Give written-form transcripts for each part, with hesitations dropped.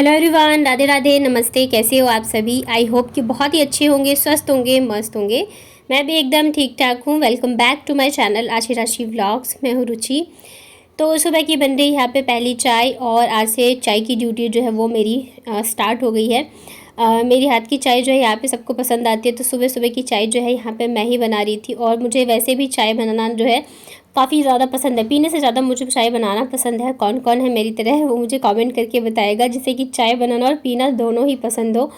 Hello everyone, Radhe Radhe, नमस्ते। कैसे हो आप सभी? आई होप कि बहुत ही अच्छे होंगे, स्वस्थ होंगे, मस्त होंगे। मैं भी एकदम ठीक ठाक हूँ। Welcome back to my channel Aashi Rashi vlogs. मैं हूँ रुचि। तो सुबह की बन रही यहाँ पे पहली चाय, और आज से चाय की ड्यूटी जो है वो मेरी स्टार्ट हो गई है। मेरी हाथ की चाय जो है यहाँ पे सबको पसंद आती है, तो सुबह सुबह की चाय जो है यहाँ पे मैं ही बना रही थी। और मुझे वैसे भी चाय बनाना जो है काफ़ी ज़्यादा पसंद है, पीने से ज़्यादा मुझे चाय बनाना पसंद है। कौन कौन है मेरी तरह वो मुझे कमेंट करके बताएगा, जिसे कि चाय बनाना और पीना दोनों ही पसंद हो।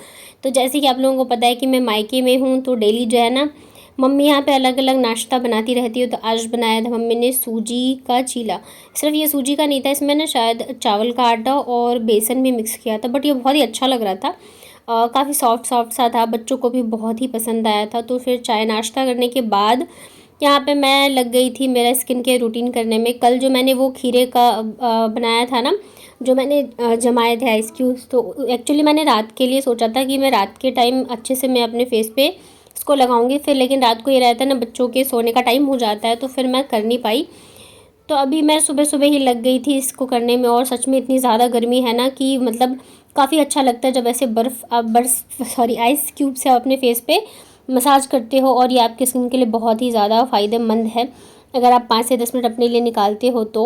तो जैसे कि आप लोगों को पता है कि मैं मायके में हूँ, तो डेली जो है ना मम्मी यहाँ पे अलग अलग नाश्ता बनाती रहती है। तो आज बनाया था मम्मी ने सूजी का चीला। सिर्फ ये सूजी का नहीं था, इसमें ना शायद चावल का आटा और बेसन भी मिक्स किया था, बट ये बहुत ही अच्छा लग रहा था। काफ़ी सॉफ्ट सॉफ्ट सा था, बच्चों को भी बहुत ही पसंद आया था। तो फिर चाय नाश्ता करने के बाद यहाँ पे मैं लग गई थी मेरा स्किन केयर रूटीन करने में। कल जो मैंने वो खीरे का बनाया था ना, जो मैंने जमाए थे आइस क्यूब्स, तो एक्चुअली मैंने रात के लिए सोचा था कि मैं रात के टाइम अच्छे से मैं अपने फेस पे इसको लगाऊंगी। फिर लेकिन रात को ये रहता है ना, बच्चों के सोने का टाइम हो जाता है, तो फिर मैं कर नहीं पाई। तो अभी मैं सुबह सुबह ही लग गई थी इसको करने में। और सच में इतनी ज़्यादा गर्मी है ना कि मतलब काफ़ी अच्छा लगता है जब ऐसे बर्फ़ सॉरी आइस क्यूब से आप अपने फेस पे मसाज करते हो। और ये आपकी स्किन के लिए बहुत ही ज़्यादा फ़ायदेमंद है अगर आप 5 से 10 मिनट अपने लिए निकालते हो तो।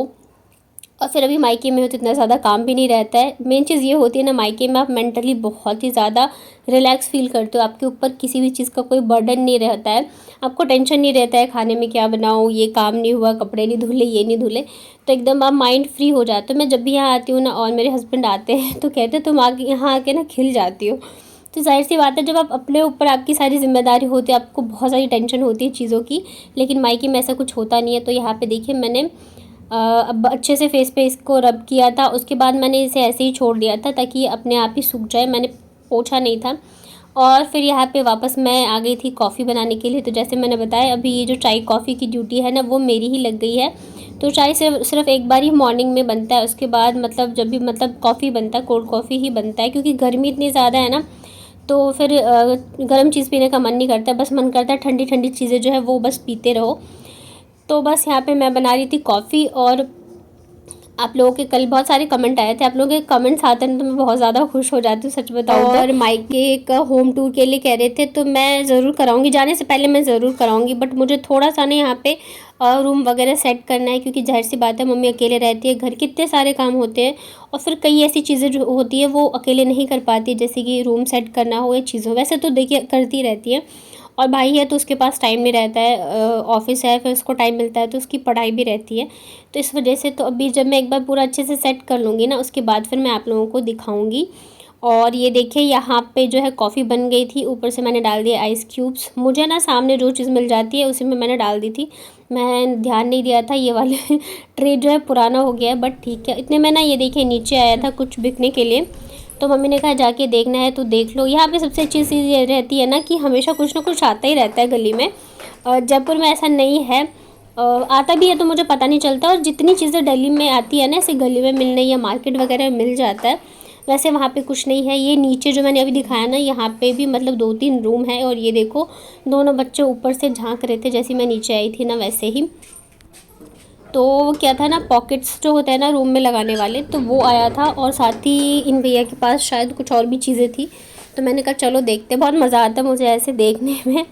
और फिर अभी मायके में हो तो इतना ज़्यादा काम भी नहीं रहता है। मेन चीज़ ये होती है ना, मायके में आप मेंटली बहुत ही ज़्यादा रिलैक्स फील करते हो। आपके ऊपर किसी भी चीज़ का कोई बर्डन नहीं रहता है, आपको टेंशन नहीं रहता है खाने में क्या बनाऊँ, ये काम नहीं हुआ, कपड़े नहीं धुले, ये नहीं धुले। तो एकदम आप माइंड फ्री हो जाते हो। मैं जब भी यहाँ आती हूँ ना, और मेरे हस्बैंड आते हैं तो कहते तुम आके यहाँ आके ना खिल जाती हो। तो जाहिर सी बात है, जब आप अपने ऊपर आपकी सारी जिम्मेदारी होती है, आपको बहुत सारी टेंशन होती है चीज़ों की, लेकिन मायके में ऐसा कुछ होता नहीं है। तो यहाँ पे देखिए मैंने अब अच्छे से फेस पे इसको रब किया था। उसके बाद मैंने इसे ऐसे ही छोड़ दिया था ताकि ये अपने आप ही सूख जाए, मैंने पोंछा नहीं था। और फिर यहाँ पे वापस मैं आ गई थी कॉफ़ी बनाने के लिए। तो जैसे मैंने बताया, अभी ये जो चाय कॉफ़ी की ड्यूटी है ना, वो मेरी ही लग गई है। तो चाय सिर्फ एक बार ही मॉर्निंग में बनता है, उसके बाद मतलब जब भी मतलब कॉफ़ी बनता है, कोल्ड कॉफ़ी ही बनता है, क्योंकि गर्मी इतनी ज़्यादा है ना। तो फिर गर्म चीज़ पीने का मन नहीं करता, बस मन करता है ठंडी ठंडी चीज़ें जो है वो बस पीते रहो। तो बस यहाँ पे मैं बना रही थी कॉफ़ी। और आप लोगों के कल बहुत सारे कमेंट आए थे, आप लोगों के कमेंट्स आते हैं तो मैं बहुत ज़्यादा खुश हो जाती हूँ, सच बताऊँ तो। और मायके का होम टूर के लिए कह रहे थे, तो मैं ज़रूर कराऊंगी, जाने से पहले मैं ज़रूर कराऊंगी। बट मुझे थोड़ा सा ना यहाँ पे रूम वगैरह सेट करना है, क्योंकि जाहिर सी बात है मम्मी अकेले रहती है, घर कितने सारे काम होते हैं। और फिर कई ऐसी चीज़ें जो होती है वो अकेले नहीं कर पाती, जैसे कि रूम सेट करना हो या चीज़ों, वैसे तो देखिए करती रहती है। और भाई है तो उसके पास टाइम नहीं रहता है, ऑफिस है फिर उसको टाइम मिलता है, तो उसकी पढ़ाई भी रहती है। तो इस वजह से तो अभी जब मैं एक बार पूरा अच्छे से सेट कर लूँगी ना, उसके बाद फिर मैं आप लोगों को दिखाऊंगी। और ये देखिए यहाँ पे जो है कॉफ़ी बन गई थी, ऊपर से मैंने डाल दिया आइस क्यूब्स। मुझे ना सामने जो चीज़ मिल जाती है उसी में मैंने डाल दी थी, मैं ध्यान नहीं दिया था। ये वाले ट्रे जो है पुराना हो गया है, बट ठीक है। इतने में ना ये देखिए नीचे आया था कुछ बिकने के लिए, तो मम्मी ने कहा जाके देखना है तो देख लो। यहाँ पे सबसे अच्छी चीज़ ये रहती है ना कि हमेशा कुछ ना कुछ आता ही रहता है गली में। जयपुर में ऐसा नहीं है, आता भी है तो मुझे पता नहीं चलता। और जितनी चीज़ें दिल्ली में आती है ना, ऐसे गली में मिलने या मार्केट वगैरह में मिल जाता है, वैसे वहाँ पे कुछ नहीं है। ये नीचे जो मैंने अभी दिखाया ना, यहाँ पे भी मतलब 2-3 रूम है। और ये देखो दोनों बच्चे ऊपर से झांक रहे थे, जैसे मैं नीचे आई थी ना वैसे ही। तो वो क्या था ना, पॉकेट्स जो होते हैं ना रूम में लगाने वाले, तो वो आया था। और साथ ही इन भैया के पास शायद कुछ और भी चीज़ें थी, तो मैंने कहा चलो देखते, बहुत मज़ा आता है मुझे ऐसे देखने में।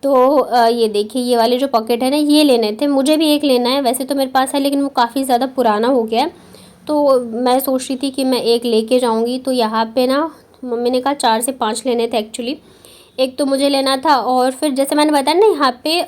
तो ये देखिए ये वाले जो पॉकेट है ना, ये लेने थे, मुझे भी एक लेना है। वैसे तो मेरे पास है, लेकिन वो काफ़ी ज़्यादा पुराना हो गया है। तो मैं सोच रही थी कि मैं एक लेके जाऊँगी। तो यहाँ पे ना मम्मी ने कहा 4 से 5 लेने थे एक्चुअली। एक तो मुझे लेना था, और फिर जैसे मैंने बताया ना, यहाँ पे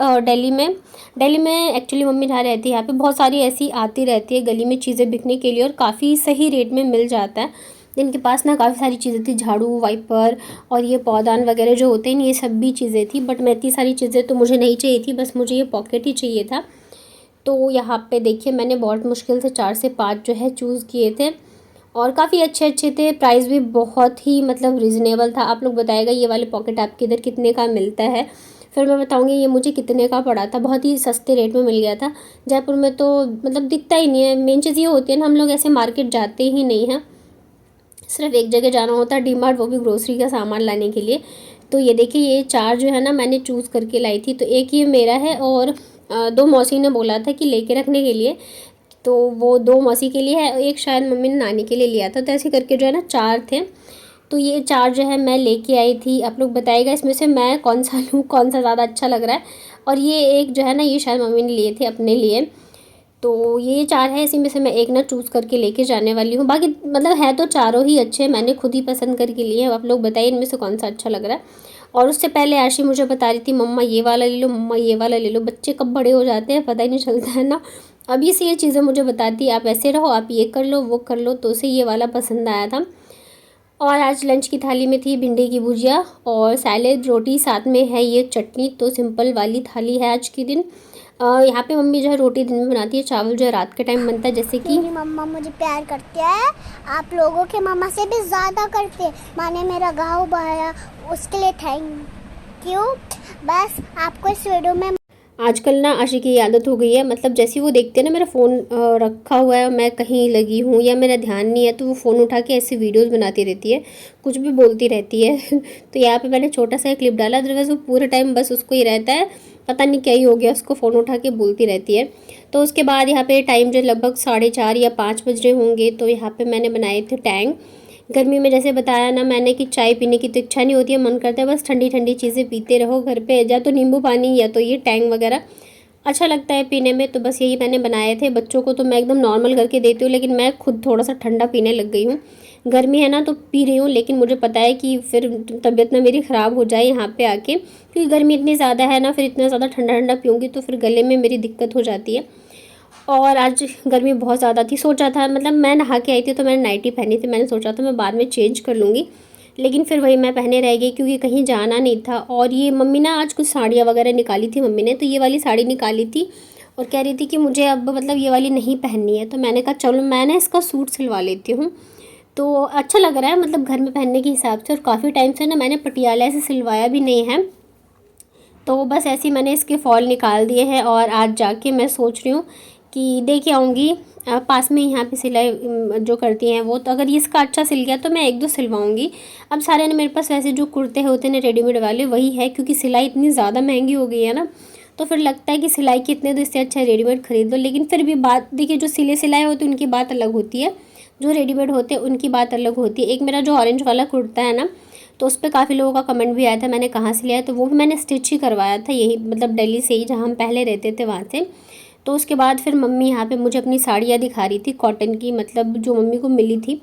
दिल्ली में एक्चुअली मम्मी जहाँ रहती है, यहाँ पे बहुत सारी ऐसी आती रहती है गली में चीज़ें बिकने के लिए, और काफ़ी सही रेट में मिल जाता है। इनके पास ना काफ़ी सारी चीज़ें थी, झाड़ू, वाइपर और ये पौधान वगैरह जो होते हैं, ये सब भी चीज़ें थी। बट मैं इतनी सारी चीज़ें तो मुझे नहीं चाहिए थी, बस मुझे ये पॉकेट ही चाहिए था। तो यहाँ पे देखिए मैंने बहुत मुश्किल से 4 से 5 जो है चूज़ किए थे, और काफ़ी अच्छे अच्छे थे। प्राइस भी बहुत ही मतलब रिजनेबल था। आप लोग बताएगा ये वाले पॉकेट आपके इधर कितने का मिलता है, फिर मैं बताऊंगी ये मुझे कितने का पड़ा था। बहुत ही सस्ते रेट में मिल गया था। जयपुर में तो मतलब दिखता ही नहीं है। मेन चीज़ ये होती है ना, हम लोग ऐसे मार्केट जाते ही नहीं हैं, सिर्फ एक जगह जाना होता है, डी मार्ट, वो भी ग्रोसरी का सामान लाने के लिए। तो ये देखिए ये 4 जो है ना मैंने चूज़ करके लाई थी। तो एक ये मेरा है, और 2 मौसी ने बोला था कि लेके रखने के लिए, तो वो 2 मौसी के लिए है और एक शायद मम्मी ने नानी के लिए लिया था। तो ऐसे करके जो है ना 4 थे। तो ये 4 जो है मैं लेके आई थी। आप लोग बताइएगा इसमें से मैं कौन सा लूँ, कौन सा ज़्यादा अच्छा लग रहा है। और ये एक जो है ना ये शायद मम्मी ने लिए थे अपने लिए। तो ये 4 है, इसी में से मैं एक ना चूज़ करके लेके जाने वाली हूँ। बाकी मतलब है तो चारों ही अच्छे, मैंने खुद ही पसंद करके लिए हैं। आप लोग बताइए इनमें से कौन सा अच्छा लग रहा है। और उससे पहले आशी मुझे बता रही थी मम्मा ये वाला ले लो, मम्मा ये वाला ले लो। बच्चे कब बड़े हो जाते हैं पता ही नहीं चलता है ना। अभी से ये चीज़ें मुझे बताती है आप ऐसे रहो, आप ये कर लो, वो कर लो। तो उसे ये वाला पसंद आया था। और आज लंच की थाली में थी भिंडी की भुजिया और सैलेड, रोटी, साथ में है ये चटनी। तो सिंपल वाली थाली है आज के दिन। यहाँ पे मम्मी जो है रोटी दिन में बनाती है, चावल जो है रात के टाइम बनता है। जैसे कि मेरी मम्मा मुझे प्यार करती है, आप लोगों के मम्मा से भी ज़्यादा करते हैं। मैंने मेरा घाव बहाया, उसके लिए थैंक यू। बस आपको इस वीडियो में आजकल ना आशी की आदत हो गई है, मतलब जैसे वो देखते हैं ना मेरा फ़ोन रखा हुआ है, मैं कहीं लगी हूँ या मेरा ध्यान नहीं है, तो वो फ़ोन उठा के ऐसी वीडियोस बनाती रहती है, कुछ भी बोलती रहती है। तो यहाँ पे मैंने छोटा सा क्लिप डाला, अदरवाइज़ वो पूरे टाइम बस उसको ही रहता है, पता नहीं क्या ही हो गया उसको, फ़ोन उठा के बोलती रहती है। तो उसके बाद यहाँ पे टाइम जो लगभग 4:30 या 5 बज रहे होंगे। तो यहाँ पर मैंने बनाए थे टैंग। गर्मी में जैसे बताया ना मैंने कि चाय पीने की तो इच्छा नहीं होती है, मन करता है बस ठंडी ठंडी चीज़ें पीते रहो घर पे, या तो नींबू पानी या तो ये टैंग वगैरह अच्छा लगता है पीने में। तो बस यही मैंने बनाए थे। बच्चों को तो मैं एकदम नॉर्मल करके देती हूँ, लेकिन मैं खुद थोड़ा सा ठंडा पीने लग गई हूँ। गर्मी है ना तो पी रही हूँ, लेकिन मुझे पता है कि फिर तबीयत ना मेरी ख़राब हो जाए यहाँ पे आके, क्योंकि गर्मी इतनी ज़्यादा है ना, फिर इतना ज़्यादा ठंडा ठंडा पीऊँगी तो फिर गले में मेरी दिक्कत हो जाती है। और आज गर्मी बहुत ज़्यादा थी, सोचा था मतलब मैं नहा के आई थी तो मैंने नाइटी पहनी थी, मैंने सोचा था मैं बाद में चेंज कर लूँगी, लेकिन फिर वही मैं पहने रह गई क्योंकि कहीं जाना नहीं था। और ये मम्मी ना आज कुछ साड़ियाँ वगैरह निकाली थी मम्मी ने, तो ये वाली साड़ी निकाली थी और कह रही थी कि मुझे अब मतलब ये वाली नहीं पहननी है। तो मैंने कहा चलो मैं ना इसका सूट सिलवा लेती हूँ। तो अच्छा लग रहा है मतलब घर में पहनने के हिसाब से, और काफ़ी टाइम से ना मैंने पटियाला से सिलवाया भी नहीं है। तो बस ऐसे ही मैंने इसके फॉल निकाल दिए हैं और आज जाके मैं सोच रही हूँ कि दे के आऊँगी। पास में यहाँ पे सिलाई जो करती हैं वो, तो अगर ये इसका अच्छा सिल गया तो मैं 1-2 सिलवाऊँगी। अब सारे ने मेरे पास वैसे जो कुर्ते होते हैं रेडीमेड वाले वही है, क्योंकि सिलाई इतनी ज़्यादा महंगी हो गई है ना, तो फिर लगता है कि सिलाई कितने, तो इससे अच्छा रेडीमेड ख़रीद लो। लेकिन फिर भी बात देखिए, जो सिले सिलाए होते हैं उनकी बात अलग होती है, जो रेडीमेड होते हैं उनकी बात अलग होती है। एक मेरा जो ऑरेंज वाला कुर्ता है ना, तो उस पर काफ़ी लोगों का कमेंट भी आया था मैंने कहाँ से लिया है, तो वो भी मैंने स्टिच ही करवाया था, यही मतलब दिल्ली से ही, जहाँ हम पहले रहते थे वहाँ से। तो उसके बाद फिर मम्मी यहाँ पे मुझे अपनी साड़ियाँ दिखा रही थी कॉटन की, मतलब जो मम्मी को मिली थी,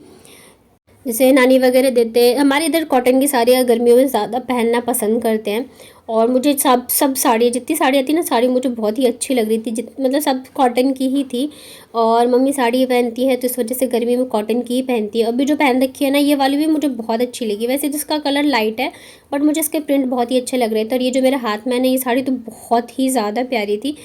जैसे नानी वगैरह देते हैं। हमारे इधर कॉटन की साड़ियाँ गर्मियों में ज़्यादा पहनना पसंद करते हैं। और मुझे सब साड़ियाँ, जितनी साड़ियाँ थी ना, साड़ी मुझे बहुत ही अच्छी लग रही थी, मतलब सब कॉटन की ही थी। और मम्मी साड़ी पहनती है तो इस वजह से गर्मी में कॉटन की ही पहनती है। अभी जो पहन रखी है ना ये वाली भी मुझे बहुत अच्छी लगी, वैसे जिसका कलर लाइट है, बट मुझे इसके प्रिंट बहुत ही अच्छे लग रहे थे। और ये जो मेरे हाथ में है ना ये साड़ी तो बहुत ही ज़्यादा प्यारी थी।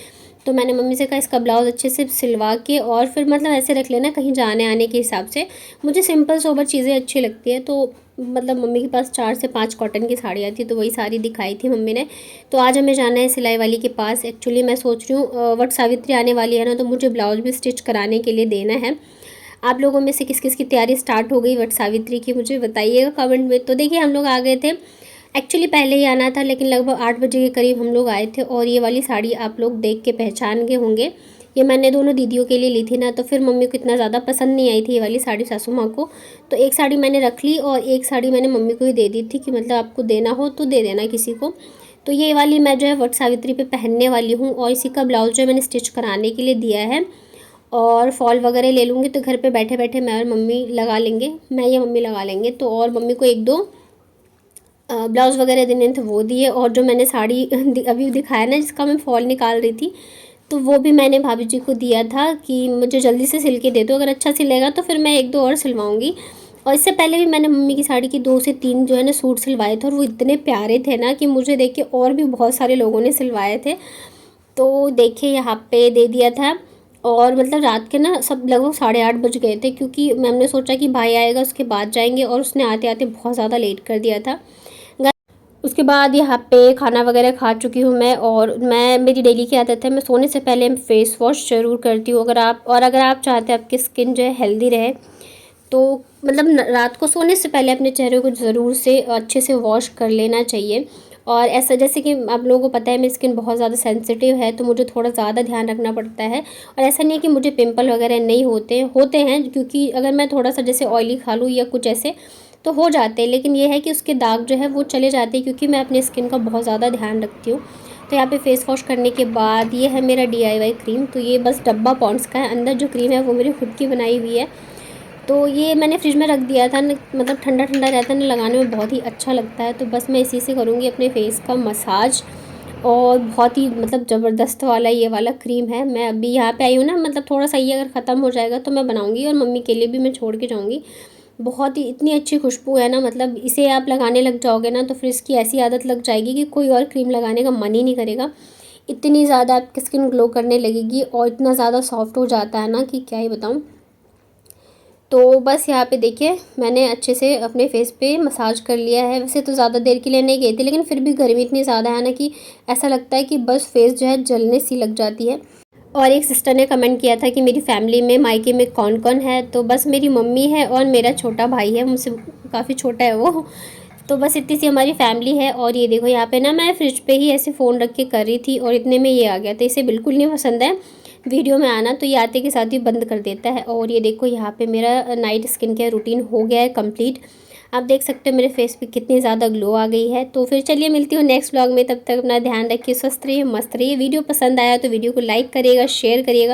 तो मैंने मम्मी से कहा इसका ब्लाउज़ अच्छे से सिलवा के और फिर मतलब ऐसे रख लेना कहीं जाने आने के हिसाब से। मुझे सिंपल सोबर चीज़ें अच्छी लगती है। तो मतलब मम्मी के पास 4 से 5 कॉटन की साड़ियाँ थी, तो वही सारी दिखाई थी मम्मी ने। तो आज हमें जाना है सिलाई वाली के पास। एक्चुअली मैं सोच रही हूँ वट सावित्री आने वाली है ना, तो मुझे ब्लाउज़ भी स्टिच कराने के लिए देना है। आप लोगों में से किस किस की तैयारी स्टार्ट हो गई वट सावित्री की, मुझे बताइएगा कमेंट में। तो देखिए हम लोग आ गए थे, एक्चुअली पहले ही आना था, लेकिन लगभग 8 बजे के करीब हम लोग आए थे। और ये वाली साड़ी आप लोग देख के पहचान गए होंगे, ये मैंने दोनों दीदियों के लिए ली थी ना, तो फिर मम्मी को इतना ज़्यादा पसंद नहीं आई थी ये वाली साड़ी, सासू माँ को। तो एक साड़ी मैंने रख ली और एक साड़ी मैंने मम्मी को ही दे दी थी कि मतलब आपको देना हो तो दे देना किसी को। तो ये वाली मैं जो है वट सावित्री पे पहनने वाली हूँ, और इसी का ब्लाउज जो है मैंने स्टिच कराने के लिए दिया है। और फॉल वगैरह ले लूँगी, तो घर पे बैठे बैठे मैं और मम्मी लगा लेंगे, मैं या मम्मी लगा लेंगे। तो और मम्मी को 1-2 ब्लाउज़ वगैरह देने थे वो दिए। और जो मैंने साड़ी अभी दिखाया ना जिसका मैं फॉल निकाल रही थी, तो वो भी मैंने भाभी जी को दिया था कि मुझे जल्दी से सिल के दे दो, अगर अच्छा सिलेगा तो फिर मैं 1-2 और सिलवाऊंगी। और इससे पहले भी मैंने मम्मी की साड़ी की 2 से 3 जो है ना सूट सिलवाए थे, और वो इतने प्यारे थे ना कि मुझे देख के और भी बहुत सारे लोगों ने सिलवाए थे। तो देखिए यहाँ पे दे दिया था। और मतलब रात के ना सब लगभग 8:30 बज गए थे, क्योंकि मैम ने सोचा कि भाई आएगा उसके बाद जाएंगे, और उसने आते आते बहुत ज़्यादा लेट कर दिया था। उसके बाद यहाँ पे खाना वगैरह खा चुकी हूँ मैं। और मैं, मेरी डेली की आदत है, मैं सोने से पहले फेस वॉश ज़रूर करती हूँ। अगर आप चाहते हैं आपकी स्किन जो है हेल्दी रहे, तो मतलब रात को सोने से पहले अपने चेहरे को ज़रूर से अच्छे से वॉश कर लेना चाहिए। और ऐसा जैसे कि आप लोगों को पता है मेरी स्किन बहुत ज़्यादा सेंसिटिव है, तो मुझे थोड़ा ज़्यादा ध्यान रखना पड़ता है। और ऐसा नहीं है कि मुझे पिंपल वगैरह नहीं होते हैं, क्योंकि अगर मैं थोड़ा सा जैसे ऑयली खा लूँ या कुछ ऐसे तो हो जाते हैं, लेकिन ये है कि उसके दाग जो है वो चले जाते हैं, क्योंकि मैं अपनी स्किन का बहुत ज़्यादा ध्यान रखती हूँ। तो यहाँ पे फेस वॉश करने के बाद ये है मेरा DIY क्रीम। तो ये बस डब्बा पॉन्ड्स का है, अंदर जो क्रीम है वो मेरी खुद की बनाई हुई है। तो ये मैंने फ्रिज में रख दिया था न, मतलब ठंडा ठंडा रहता है ना, लगाने में बहुत ही अच्छा लगता है। तो बस मैं इसी से करूँगी अपने फेस का मसाज। और बहुत ही मतलब ज़बरदस्त वाला ये वाला क्रीम है। मैं अभी यहाँ पे आई हूँ ना, मतलब थोड़ा सा ये अगर ख़त्म हो जाएगा तो मैं बनाऊँगी, और मम्मी के लिए भी मैं छोड़ के जाऊँगी। बहुत ही इतनी अच्छी खुशबू है ना, मतलब इसे आप लगाने लग जाओगे ना तो फिर इसकी ऐसी आदत लग जाएगी कि कोई और क्रीम लगाने का मन ही नहीं करेगा। इतनी ज़्यादा आपकी स्किन ग्लो करने लगेगी और इतना ज़्यादा सॉफ्ट हो जाता है ना कि क्या ही बताऊँ। तो बस यहाँ पे देखिए मैंने अच्छे से अपने फेस पे मसाज कर लिया है। वैसे तो ज़्यादा देर के लिए नहीं गई थी, लेकिन फिर भी गर्मी इतनी ज़्यादा है ना कि ऐसा लगता है कि बस फेस जो है जलने सी लग जाती है। और एक सिस्टर ने कमेंट किया था कि मेरी फैमिली में मायके में कौन कौन है, तो बस मेरी मम्मी है और मेरा छोटा भाई है, मुझसे काफ़ी छोटा है वो। तो बस इतनी सी हमारी फैमिली है। और ये देखो यहाँ पे ना मैं फ्रिज पे ही ऐसे फ़ोन रख के कर रही थी और इतने में ये आ गया। तो इसे बिल्कुल नहीं पसंद है वीडियो में आना, तो ये आते के साथ ही बंद कर देता है। और ये देखो यहाँ पे मेरा नाइट स्किन केयर रूटीन हो गया है कंप्लीट। आप देख सकते हो मेरे फेस पे कितनी ज़्यादा ग्लो आ गई है। तो फिर चलिए मिलती हूँ नेक्स्ट व्लॉग में, तब तक अपना ध्यान रखिए, स्वस्थ रहिए, मस्त रहिए। वीडियो पसंद आया तो वीडियो को लाइक करिएगा, शेयर करिएगा।